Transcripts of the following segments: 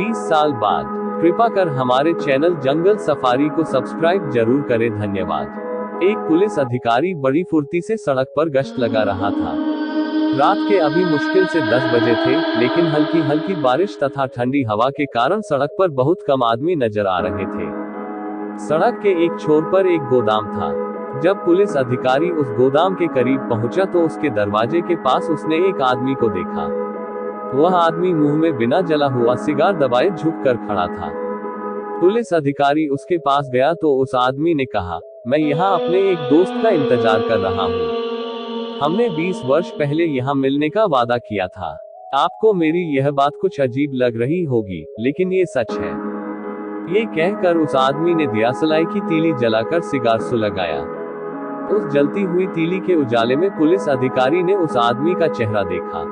20 साल बाद। कृपा कर हमारे चैनल जंगल सफारी को सब्सक्राइब जरूर करें, धन्यवाद। एक पुलिस अधिकारी बड़ी फुर्ती से सड़क पर गश्त लगा रहा था। रात के अभी मुश्किल से 10 बजे थे, लेकिन हल्की हल्की बारिश तथा ठंडी हवा के कारण सड़क पर बहुत कम आदमी नजर आ रहे थे। सड़क के एक छोर पर एक गोदाम था। जब पुलिस अधिकारी उस गोदाम के करीब पहुंचा तो उसके दरवाजे के पास उसने एक आदमी को देखा। वह आदमी मुंह में बिना जला हुआ सिगार दबाए झुककर खड़ा था। पुलिस अधिकारी उसके पास गया तो उस आदमी ने कहा, मैं यहाँ अपने एक दोस्त का इंतजार कर रहा हूँ। हमने 20 वर्ष पहले यहाँ मिलने का वादा किया था। आपको मेरी यह बात कुछ अजीब लग रही होगी, लेकिन ये सच है। ये कहकर उस आदमी ने दियासलाई की तीली जलाकर सिगार सुलगाया। उस जलती हुई तीली के उजाले में पुलिस अधिकारी ने उस आदमी का चेहरा देखा।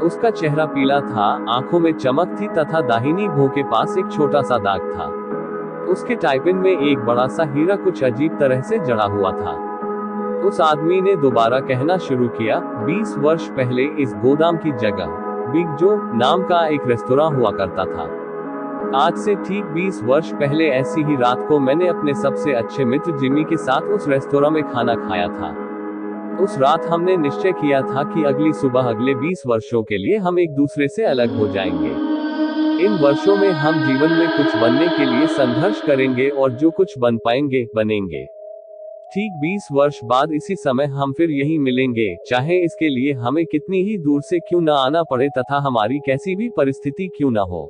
उसका चेहरा पीला था, आंखों में चमक थी तथा दाहिनी भौं के पास एक छोटा सा दाग था। उसके टाइपिन में एक बड़ा सा हीरा कुछ अजीब तरह से जड़ा हुआ था। उस आदमी ने दोबारा कहना शुरू किया, 20 वर्ष पहले इस गोदाम की जगह बिग जो नाम का एक रेस्तोरां हुआ करता था। आज से ठीक 20 वर्ष पहले ऐसी ही रात को मैंने अपने सबसे अच्छे मित्र जिमी के साथ उस रेस्तोरां में खाना खाया था। उस रात हमने निश्चय किया था कि अगली सुबह अगले 20 वर्षों के लिए हम एक दूसरे से अलग हो जाएंगे। इन वर्षों में हम जीवन में कुछ बनने के लिए संघर्ष करेंगे और जो कुछ बन पाएंगे बनेंगे। ठीक 20 वर्ष बाद इसी समय हम फिर यहीं मिलेंगे, चाहे इसके लिए हमें कितनी ही दूर से क्यों न आना पड़े तथा हमारी कैसी भी परिस्थिति क्यों न हो।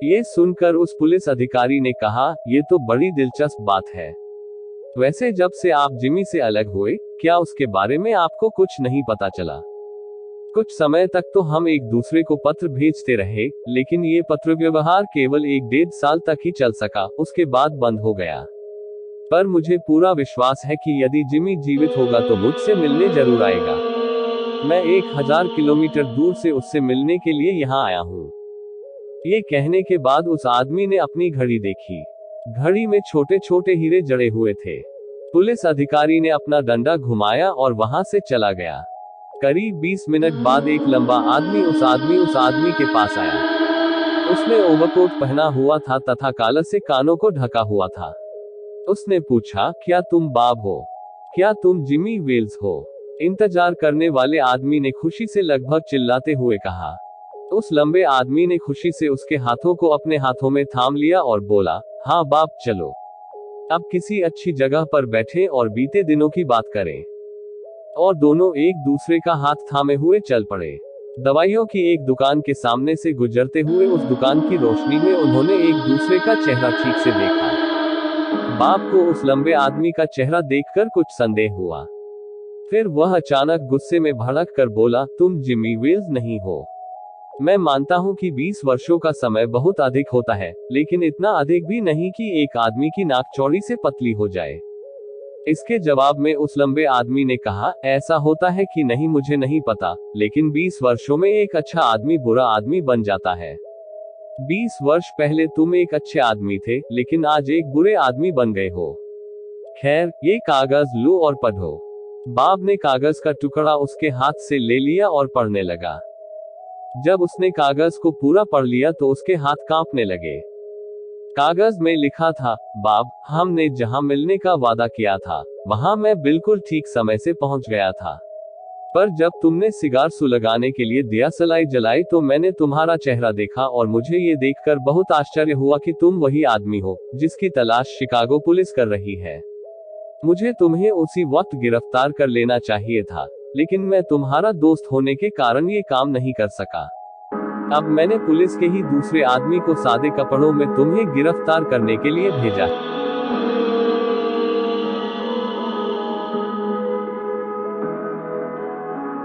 ये सुनकर उस पुलिस अधिकारी ने कहा, ये तो बड़ी दिलचस्प बात है। वैसे जब से आप जिमी से अलग हुए, क्या उसके बारे में आपको कुछ नहीं पता चला? कुछ समय तक तो हम एक दूसरे को पत्र भेजते रहे, लेकिन ये पत्र व्यवहार केवल 1-1.5 साल तक ही चल सका, उसके बाद बंद हो गया। पर मुझे पूरा विश्वास है कि यदि जिमी जीवित होगा तो मुझसे मिलने जरूर आएगा। मैं 1000 किलोमीटर दूर से उससे मिलने के लिए यहाँ आया हूँ। ये कहने के बाद उस आदमी ने अपनी घड़ी देखी। घड़ी में छोटे छोटे हीरे जड़े हुए थे। पुलिस अधिकारी ने अपना डंडा घुमाया और वहां से चला गया। करीब 20 मिनट बाद एक लंबा आदमी उस आदमी के पास आया। उसने ओवरकोट पहना हुआ था तथा कालर से कानों को ढका हुआ था। उसने पूछा, क्या तुम बाब हो? क्या तुम जिमी वेल्स हो? इंतजार करने वाले आदमी ने खुशी से लगभग चिल्लाते हुए कहा। उस लंबे आदमी ने खुशी से उसके हाथों को अपने हाथों में थाम लिया और बोला, हाँ बाप, चलो अब किसी अच्छी जगह पर बैठे और बीते दिनों की बात करें। और दोनों एक दूसरे का हाथ थामे हुए चल पड़े। दवाइयों की एक दुकान के सामने से गुजरते हुए उस दुकान की रोशनी में उन्होंने एक दूसरे का चेहरा ठीक से देखा। बाप को उस लंबे आदमी का चेहरा देखकर कुछ संदेह हुआ। फिर वह अचानक गुस्से में भड़क कर बोला, तुम जिमी वेल्स नहीं हो। मैं मानता हूं कि 20 वर्षों का समय बहुत अधिक होता है, लेकिन इतना अधिक भी नहीं कि एक आदमी की नाक चौड़ी से पतली हो जाए। इसके जवाब में उस लंबे आदमी ने कहा, ऐसा होता है कि नहीं मुझे नहीं पता, लेकिन 20 वर्षों में एक अच्छा आदमी बुरा आदमी बन जाता है। 20 वर्ष पहले तुम एक अच्छे आदमी थे, लेकिन आज एक बुरे आदमी बन गए हो। खैर, ये कागज लो और पढ़ो। बाब ने कागज का टुकड़ा उसके हाथ से ले लिया और पढ़ने लगा। जब उसने कागज को पूरा पढ़ लिया तो उसके हाथ कांपने लगे। कागज में लिखा था, बाब, हमने जहां मिलने का वादा किया था, वहां मैं बिल्कुल ठीक समय से पहुंच गया था। पर जब तुमने सिगार सुलगाने के लिए दियासलाई जलाई तो मैंने तुम्हारा चेहरा देखा और मुझे ये देखकर बहुत आश्चर्य हुआ कि तुम वही आदमी हो जिसकी तलाश शिकागो पुलिस कर रही है। मुझे तुम्हें उसी वक्त गिरफ्तार कर लेना चाहिए था, लेकिन मैं तुम्हारा दोस्त होने के कारण ये काम नहीं कर सका। अब मैंने पुलिस के ही दूसरे आदमी को सादे कपड़ों में तुम्हें गिरफ्तार करने के लिए भेजा।